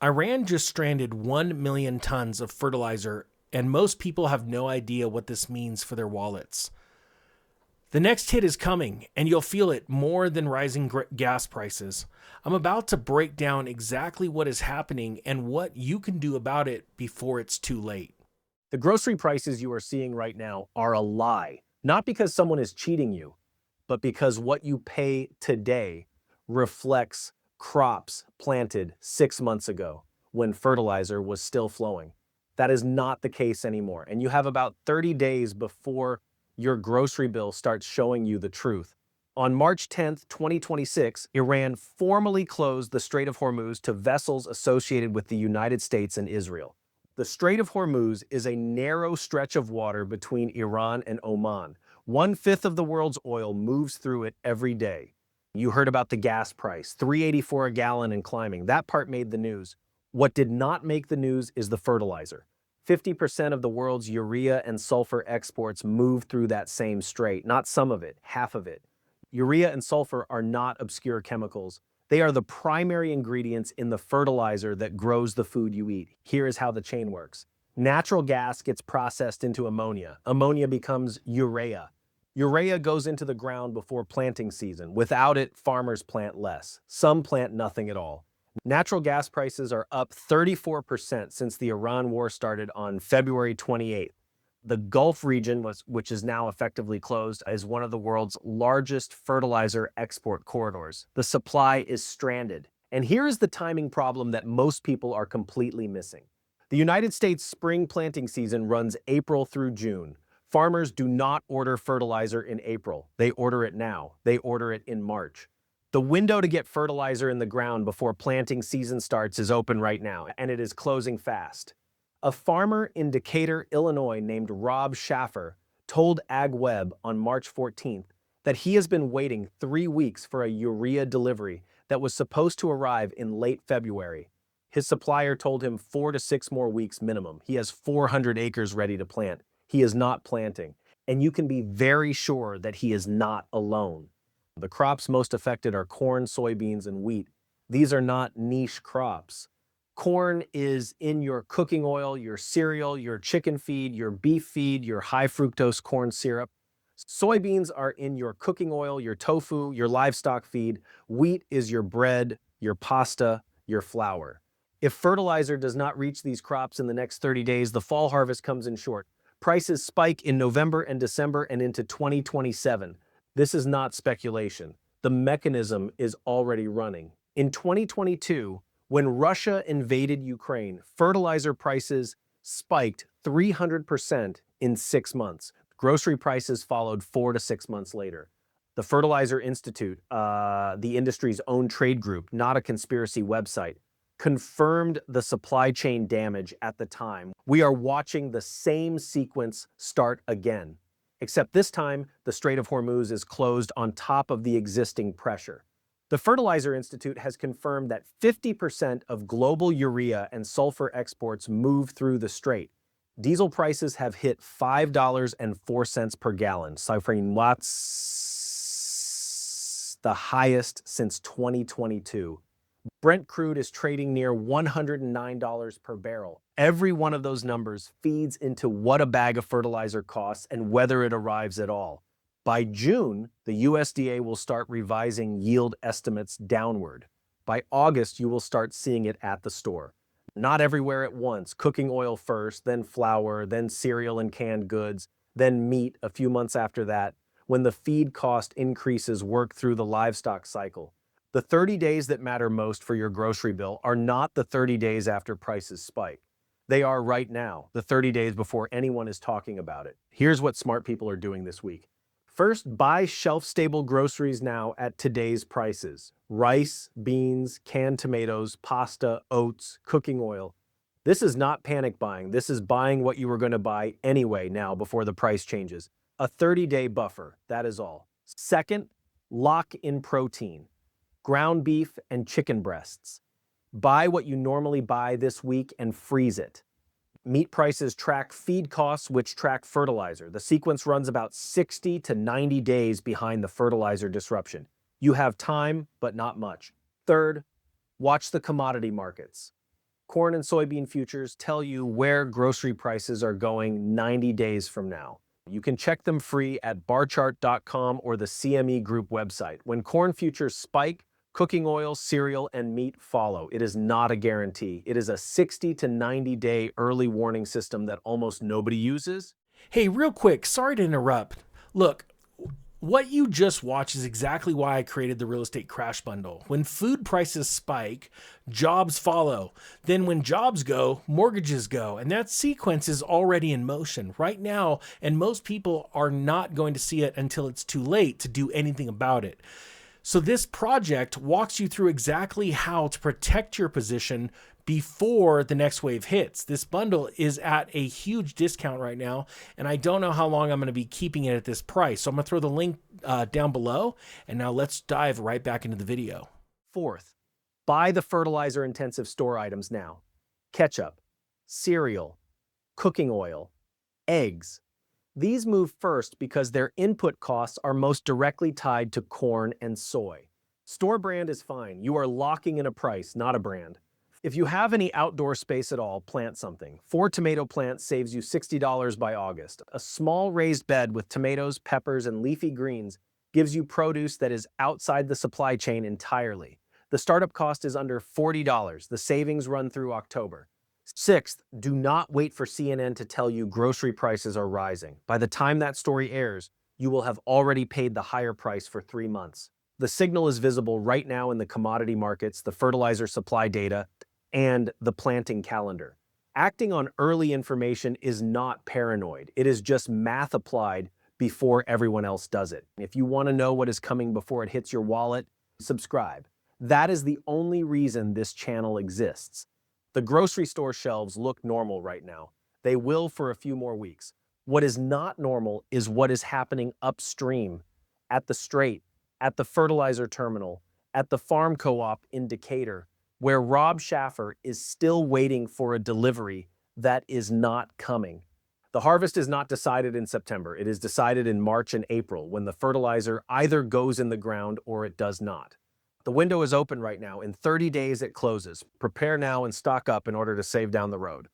Iran just stranded 1 million tons of fertilizer, and most people have no idea what this means for their wallets. The next hit is coming, and you'll feel it more than rising gas prices. I'm about to break down exactly what is happening and what you can do about it before it's too late. The grocery prices you are seeing right now are a lie, not because someone is cheating you, but because what you pay today reflects crops planted 6 months ago when fertilizer was still flowing. That is not the case anymore. And you have about 30 days before your grocery bill starts showing you the truth. On March 10th, 2026, Iran formally closed the Strait of Hormuz to vessels associated with the United States and Israel. The Strait of Hormuz is a narrow stretch of water between Iran and Oman. One-fifth of the world's oil moves through it every day. You heard about the gas price, $3.84 a gallon and climbing. That part made the news. What did not make the news is the fertilizer. 50% of the world's urea and sulfur exports move through that same strait, not some of it, half of it. Urea and sulfur are not obscure chemicals. They are the primary ingredients in the fertilizer that grows the food you eat. Here is how the chain works. Natural gas gets processed into ammonia. Ammonia becomes urea. Urea goes into the ground before planting season. Without it, farmers plant less. Some plant nothing at all. Natural gas prices are up 34% since the Iran war started on February 28th. The Gulf region, which is now effectively closed, is one of the world's largest fertilizer export corridors. The supply is stranded. And here is the timing problem that most people are completely missing. The United States spring planting season runs April through June. Farmers do not order fertilizer in April. They order it now. They order it in March. The window to get fertilizer in the ground before planting season starts is open right now, and it is closing fast. A farmer in Decatur, Illinois, named Rob Schaffer told AgWeb on March 14th that he has been waiting 3 weeks for a urea delivery that was supposed to arrive in late February. His supplier told him 4 to 6 more weeks minimum. He has 400 acres ready to plant. He is not planting, and you can be very sure that he is not alone. The crops most affected are corn, soybeans, and wheat. These are not niche crops. Corn is in your cooking oil, your cereal, your chicken feed, your beef feed, your high fructose corn syrup. Soybeans are in your cooking oil, your tofu, your livestock feed. Wheat is your bread, your pasta, your flour. If fertilizer does not reach these crops in the next 30 days, the fall harvest comes in short. Prices spike in November and December and into 2027. This is not speculation. The mechanism is already running. In 2022, when Russia invaded Ukraine, fertilizer prices spiked 300% in 6 months. Grocery prices followed 4 to 6 months later. The Fertilizer Institute, the industry's own trade group, not a conspiracy website, confirmed the supply chain damage at the time. We are watching the same sequence start again. Except this time, the Strait of Hormuz is closed on top of the existing pressure. The Fertilizer Institute has confirmed that 50% of global urea and sulfur exports move through the strait. Diesel prices have hit $5.04 per gallon, suffering what's the highest since 2022. Brent crude is trading near $109 per barrel. Every one of those numbers feeds into what a bag of fertilizer costs and whether it arrives at all. By June, the USDA will start revising yield estimates downward. By August, you will start seeing it at the store. Not everywhere at once. Cooking oil first, then flour, then cereal and canned goods, then meat a few months after that, when the feed cost increases work through the livestock cycle. The 30 days that matter most for your grocery bill are not the 30 days after prices spike. They are right now, the 30 days before anyone is talking about it. Here's what smart people are doing this week. First, buy shelf-stable groceries now at today's prices. Rice, beans, canned tomatoes, pasta, oats, cooking oil. This is not panic buying. This is buying what you were going to buy anyway now before the price changes. A 30-day buffer, that is all. Second, lock in protein. Ground beef and chicken breasts. Buy what you normally buy this week and freeze it. Meat prices track feed costs, which track fertilizer. The sequence runs about 60 to 90 days behind the fertilizer disruption. You have time, but not much. Third, watch the commodity markets. Corn and soybean futures tell you where grocery prices are going 90 days from now. You can check them free at barchart.com or the CME Group website. When corn futures spike, cooking oil, cereal, and meat follow. It is not a guarantee. It is a 60 to 90-day early warning system that almost nobody uses. Hey, real quick, sorry to interrupt. Look, what you just watched is exactly why I created the real estate crash bundle. When food prices spike, jobs follow. Then when jobs go, mortgages go. And that sequence is already in motion right now. And most people are not going to see it until it's too late to do anything about it. So this project walks you through exactly how to protect your position before the next wave hits. This bundle is at a huge discount right now, and I don't know how long I'm going to be keeping it at this price. So I'm going to throw the link down below, and now let's dive right back into the video. Fourth, buy the fertilizer intensive store items now. Ketchup, cereal, cooking oil, eggs. These move first because their input costs are most directly tied to corn and soy. Store brand is fine. You are locking in a price, not a brand. If you have any outdoor space at all, plant something. 4 tomato plants saves you $60 by August. A small raised bed with tomatoes, peppers, and leafy greens gives you produce that is outside the supply chain entirely. The startup cost is under $40. The savings run through October. Sixth, do not wait for CNN to tell you grocery prices are rising. By the time that story airs, you will have already paid the higher price for 3 months. The signal is visible right now in the commodity markets, the fertilizer supply data, and the planting calendar. Acting on early information is not paranoid. It is just math applied before everyone else does it. If you want to know what is coming before it hits your wallet, subscribe. That is the only reason this channel exists. The grocery store shelves look normal right now. They will for a few more weeks. What is not normal is what is happening upstream, at the Strait, at the fertilizer terminal, at the farm co-op in Decatur, where Rob Schaffer is still waiting for a delivery that is not coming. The harvest is not decided in September. It is decided in March and April when the fertilizer either goes in the ground or it does not. The window is open right now. In 30 days, it closes. Prepare now and stock up in order to save down the road.